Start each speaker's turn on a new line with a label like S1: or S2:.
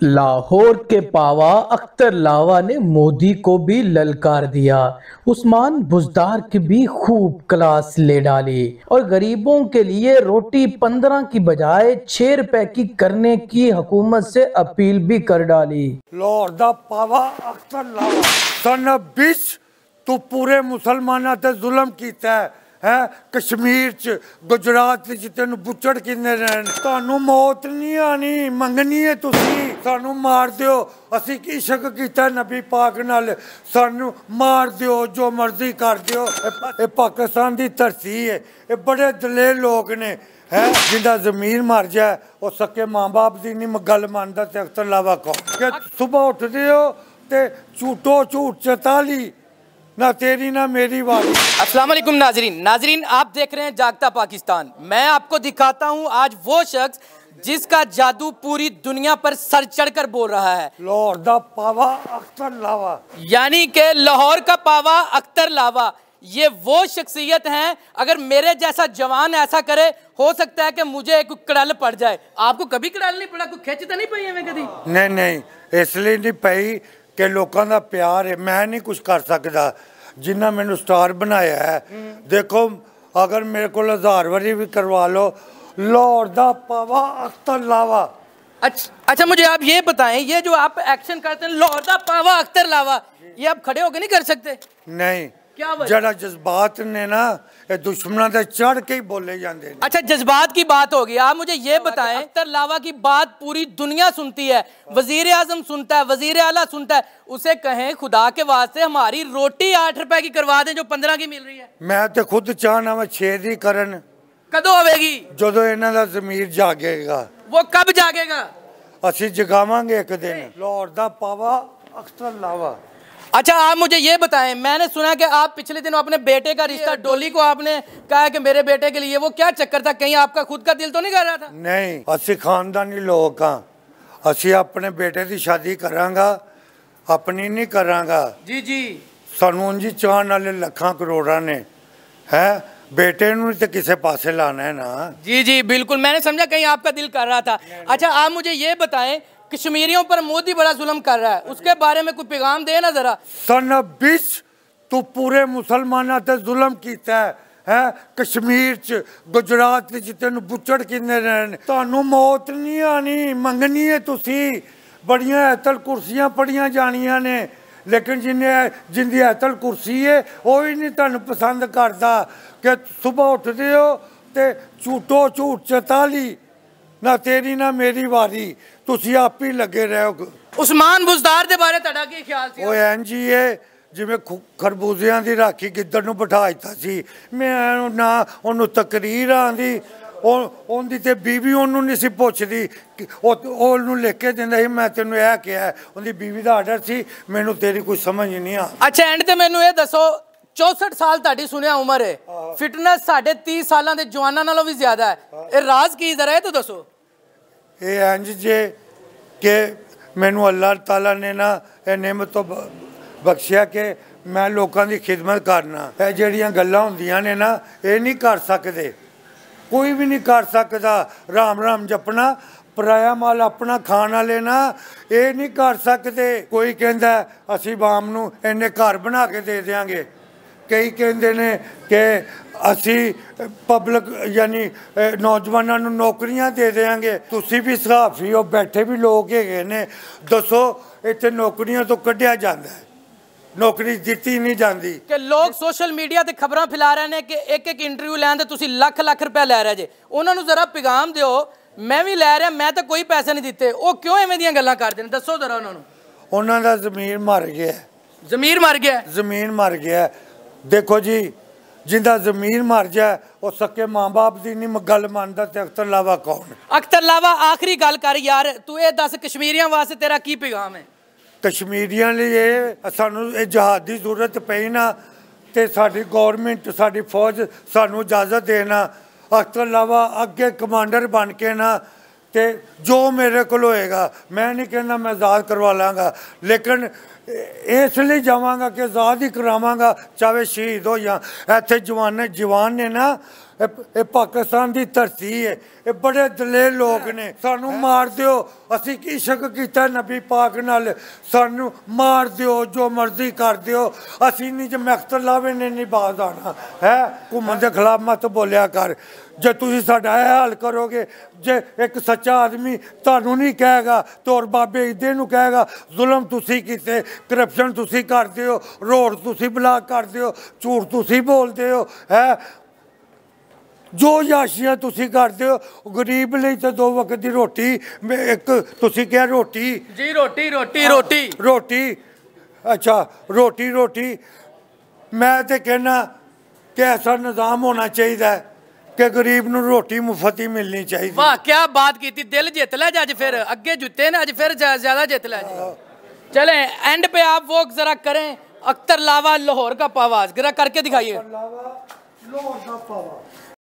S1: लाहौर के पावा अख्तर लावा ने मोदी को भी ललकार दिया। उस्मान बुज़दार की भी खूब क्लास ले डाली और गरीबों के लिए रोटी 15 की बजाय 6 रुपए की करने की हुकूमत से अपील भी कर डाली।
S2: लाहौर दा पावा अख्तर लावा सन 20 तू पूरे मुसलमाना ते जुल्म कीता है कश्मीर च गुजरात च तेन बुचड़ किन्ने रहन तानू मौत नहीं आनी मंगनी है तुसी सानू मार दियो असी इशक कीता नबी पाक नाल सानू मार दियो जो मर्जी कर दियो ए पाकिस्तान दी धरती है ए बड़े दलेर लोग ने है जिंदा जमीन मर जाए और सके मां बाप दी नहीं गल मानदा ते अख्तर लावा को कि सुबह उठदे हो ते झूठो झूठ 44 ना तेरी ना मेरी वाली।
S3: अस्सलाम वालेकुम नाजरीन आप देख रहे हैं जागता पाकिस्तान। मैं आपको दिखाता हूं आज वो शख्स जिसका जादू पूरी दुनिया पर सर चढ़कर बोल रहा है।
S2: लाहौर दा पावा अख्तर लावा
S3: यानी कि लाहौर का पावा अख्तर लावा ये वो शख्सियत हैं, अगर मेरे जैसा जवान ऐसा करे हो सकता है कि मुझे एक कड़ल पड़ जाए। आपको कभी कड़ल नहीं पड़ा? कोई खिंच तो नहीं पई है कभी?
S2: नहीं इसलिए नहीं पई कि लोगों का प्यार है। मैं नहीं कुछ कर सकता जिन्ना मैंने स्टार बनाया है। देखो अगर मेरे को 1000 वारी भी करवा लो लाहौर दा पावा अख्तर लावा।
S3: अच्छा मुझे आप ये बताएं, ये जो आप एक्शन करते हैं लाहौर दा पावा अख्तर लावा, ये आप खड़े होकर नहीं कर सकते?
S2: नहीं,
S3: क्या
S2: जरा जज्बात ने ना दुश्मनों से चढ़ के ही बोले जाते हैं।
S3: अच्छा जज्बात की बात होगी, आप मुझे ये बताएं अख्तर लावा की बात पूरी दुनिया सुनती है, वजीर आजम सुनता है, वजीर आला सुनता है, उसे कहें खुदा के वास्ते हमारी रोटी 8 रुपए की करवा दें जो 15 की मिल रही है।
S2: मैं तो खुद चाहना मैं 6 दी करन।
S3: कदों होगी?
S2: जो इन्हां दा ज़मीर जागेगा।
S3: वो कब जागेगा?
S2: असी जगावांगे एक दिन। लाहौर दा पावा अख्तर लावा।
S3: अच्छा आप मुझे ये बताएं, मैंने सुना कि आप पिछले दिनों अपने बेटे का रिश्ता डोली को आपने कहा कि मेरे बेटे के लिए, वो क्या चक्कर था? कहीं आपका खुद का दिल तो नहीं कर रहा था?
S2: नहीं, असी खानदानी लोग हाँ, असी अपने बेटे की शादी करांगा, अपनी नहीं करांगा।
S3: जी
S2: सानू जी चाहने वाले लखां करोड़ां ने है, बेटे नूं ते किसे पासे लाना है ना। जी
S3: बिल्कुल, मैंने समझा कहीं आपका दिल कर रहा था। अच्छा आप मुझे ये बताएं, कश्मीरियों पर मोदी बड़ा जुल्म कर रहा है, उसके बारे में कोई पैगाम दे ना जरा।
S2: सन 20 तू पूरे मुसलमाना ते जुल्म कीता है कश्मीर च गुजरात च तेन बुचड़ किन्ने रहन तानू मौत नहीं आनी मंगनी है तुसी। बड़ियां ऐतल कुर्सियां पड़ियां जानियां ने लेकिन जिंदी ऐतल कुर्सी है वो ही नहीं तुहानू पसंद करता कि सुबह उठदे हो ते झूठो झूठ 44 ना तेरी ना मेरी वारी तुसी आप ही लगे रहो।
S3: उस्मान बुज़दार दे बारे तुहाडा की ख्याल सी?
S2: ओ एंज ही है जिवें खरबूजियां दी राखी गिद्दड़ नूं बिठा दित्ता सी। मैं ना ओनू तकरीर आंदी ओंदी ते बीवी ओनू नहीं सी पुछदी, ओनू लिख के दिंदा सी मैं तैनूं यह कहा है, ओंदी बीवी दा आर्डर सी, मैनूं तेरी कोई समझ नहीं आ।
S3: अच्छा एंड ते मैनूं ये दसो, 64 साल ताड़ी सुनिया उम्र है, फिटनेस साढ़े 30 सालों के जवानों नालों भी ज्यादा है, ये राज की जरा है तो दसो।
S2: ये इंज जे कि मैनू अल्लाह ताला ने ना नेमत तो बख्शिया कि मैं लोगों की खिदमत करना। ये जड़ियाँ गल्लां होंदियां ने ना ये नहीं कर सकते, कोई भी नहीं कर सकता। राम राम जपना पराया माल अपना खाना लेना ये नहीं कर सकते। कोई कहता असी वाम नूं इन्ने घर बना के दे देंगे, कई कहते ने कि असी पब्लिक यानी नौजवानों नूं नौकरियां दे देंगे। तुसी भी सहाफी हो, बैठे भी लोग है ने, दसो इत्थे नौकरियां तो कढ़िया जाता है, नौकरी दिती नहीं जाती।
S3: कि लोग सोशल मीडिया ते खबरां फैला रहे हैं कि एक इंटरव्यू लैन ते तुसी लाख रुपया लै रहे जे, उन्होंने जरा पैगाम दिओ मैं भी लै रहा, मैं तो कोई पैसे नहीं दिते, वो क्यों इवें दियां गल्लां करदे ने? दसो जरा उन्होंने।
S2: उन्हां दा ज़मीर मर गया।
S3: ज़मीर मर गया?
S2: ज़मीन मर गया। देखो जी जिंदा ज़मीर मर जाए और सके मां बाप की नहीं गल मानता ते अख्तर लावा कौन? अख्तर
S3: लावा आखिरी गल कर यार, तू ये दस कश्मीरियों वास्ते तेरा की पैगाम है?
S2: कश्मीरियों लिए सानू जहाज की जरूरत पई ना तो साडी गौरमेंट साडी फौज सानू इजाजत देना, अख्तर लावा अगे कमांडर बन के ना तो जो मेरे को होएगा, मैं नहीं कहना मैं आज़ाद करवा लाँगा, लेकिन इसलिए जावांगा कि आज़ाद ही करावांगा, चाहे शहीद हो या इत्थे जवान ने ना ਇਹ ਪਾਕਿਸਤਾਨ ਦੀ ਧਰਤੀ ਹੈ, ਇਹ ਬੜੇ ਦਲੇਰ ਲੋਕ ਨੇ। ਸਾਨੂੰ ਮਾਰ ਦਿਓ, ਅਸੀਂ ਕੀ ਸ਼ੱਕ ਕੀਤਾ ਨਬੀ ਪਾਕ ਨਾਲ, ਸਾਨੂੰ ਮਾਰ ਦਿਓ, ਜੋ ਮਰਜ਼ੀ ਕਰ ਦਿਓ, ਅਸੀਂ ਨਹੀਂ ਜੇ ਮਖਤਰ ਲਾਵੇ ਨੇ ਨਹੀਂ ਬਾਜ਼ ਆਣਾ ਹੈ। ਘੁੰਮਣ ਦੇ ਖਿਲਾਫ ਮਤ ਬੋਲਿਆ ਕਰ। ਜੇ ਤੁਸੀਂ ਸਾਡਾ ਇਹ ਹਾਲ ਕਰੋਗੇ, ਜੇ ਇੱਕ ਸੱਚਾ ਆਦਮੀ ਤੁਹਾਨੂੰ ਨਹੀਂ ਕਹੇਗਾ ਤੋਰ ਬਾਬੇ ਇਦੇ ਨੂੰ ਕਹੇਗਾ ਜ਼ੁਲਮ ਤੁਸੀਂ ਕੀਤੇ, ਕਰਪਸ਼ਨ ਤੁਸੀਂ ਕਰਦੇ ਹੋ, ਰੋਡ ਤੁਸੀਂ ਬਲਾਕ ਕਰਦੇ ਹੋ, ਝੂਠ ਤੁਸੀਂ ਬੋਲਦੇ ਹੋ ਹੈ, ਜੋ ਯਾਸ਼ੀਆਂ ਤੁਸੀਂ ਕਰਦੇ ਹੋ। ਗਰੀਬ ਲਈ ਤਾਂ 2 ਵਕਤ ਦੀ ਰੋਟੀ, ਇੱਕ ਤੁਸੀਂ ਕਿਹਾ ਰੋਟੀ
S3: ਜੀ, ਰੋਟੀ ਰੋਟੀ ਰੋਟੀ
S2: ਰੋਟੀ, ਅੱਛਾ ਰੋਟੀ। ਮੈਂ ਤੇ कहना कि ऐसा निज़ाम होना चाहिए कि गरीब ਨੂੰ ਰੋਟੀ ਮੁਫਤ ਹੀ ਮਿਲਣੀ ਚਾਹੀਦੀ।
S3: वाह, क्या बात की थी, दिल जित लिया जी। अज फिर अगे जुते ने, अज फिर ज्यादा जित लिया जी। चले एंड पे आप वो जरा करें अख्तर लावा लाहौर का पावाज, जरा करके दिखाइए।
S2: लाहौर का पावा